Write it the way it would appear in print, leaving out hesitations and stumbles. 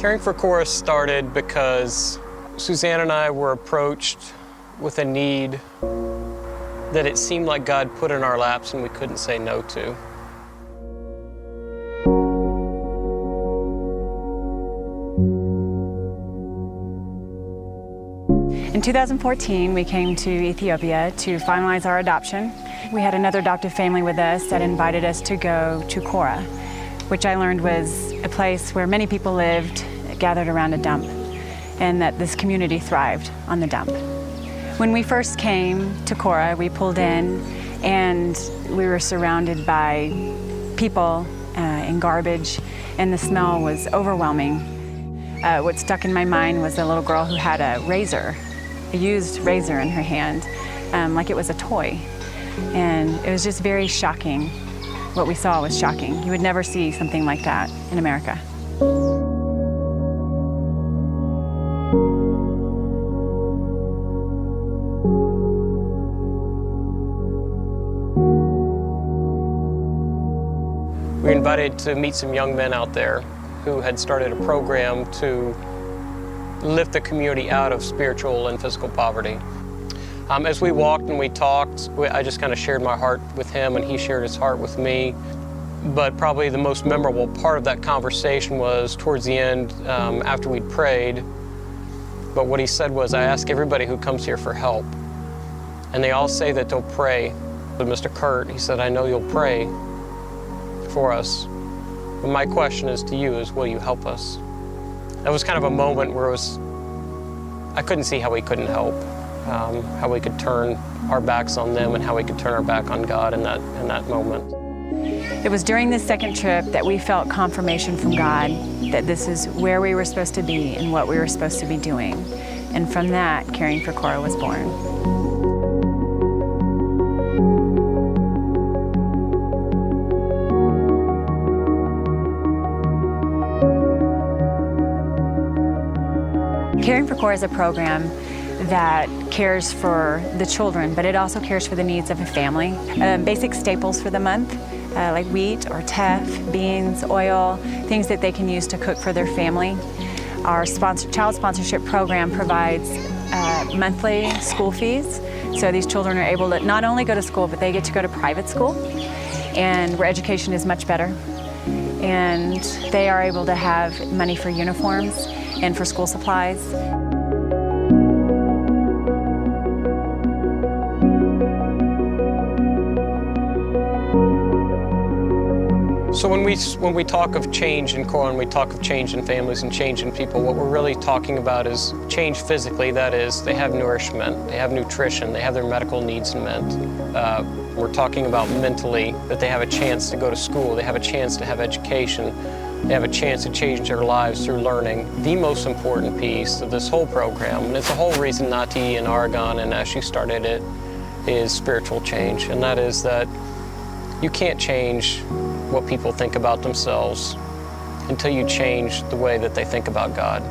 Caring for Cora started because Suzanne and I were approached with a need that it seemed like God put in our laps and we couldn't say no to. In 2014, we came to Ethiopia to finalize our adoption. We had another adoptive family with us that invited us to go to Cora, which I learned was a place where many people lived, gathered around a dump, and that this community thrived on the dump. When we first came to Cora, we pulled in and we were surrounded by people and garbage, and the smell was overwhelming. What stuck in my mind was a little girl who had a razor, a used razor in her hand, like it was a toy. And it was just very shocking. What we saw was shocking. You would never see something like that in America. We were invited to meet some young men out there who had started a program to lift the community out of spiritual and physical poverty. As we walked and we talked, I just kind of shared my heart with him and he shared his heart with me. But probably the most memorable part of that conversation was towards the end, after we'd prayed. But what he said was, I ask everybody who comes here for help, and they all say that they'll pray. But Mr. Kurt, he said, I know you'll pray for us. But my question is to you is, will you help us? That was kind of a moment where I couldn't see how we couldn't help, how we could turn our backs on them and how we could turn our back on God in that moment. It was during this second trip that we felt confirmation from God that this is where we were supposed to be and what we were supposed to be doing. And from that, Caring for Cora was born. Caring for Cora is a program that cares for the children, but it also cares for the needs of a family. Basic staples for the month, like wheat or teff, beans, oil, things that they can use to cook for their family. Our child sponsorship program provides monthly school fees, so these children are able to not only go to school, but they get to go to private school, and where education is much better. And they are able to have money for uniforms and for school supplies. So when we talk of change in Cora and we talk of change in families and change in people, what we're really talking about is change physically. That is, they have nourishment, they have nutrition, they have their medical needs met. We're talking about mentally, that they have a chance to go to school, they have a chance to have education, they have a chance to change their lives through learning. The most important piece of this whole program, and it's the whole reason Nati and Oregon and Ashley started it, is spiritual change. And that is that you can't change what people think about themselves until you change the way that they think about God.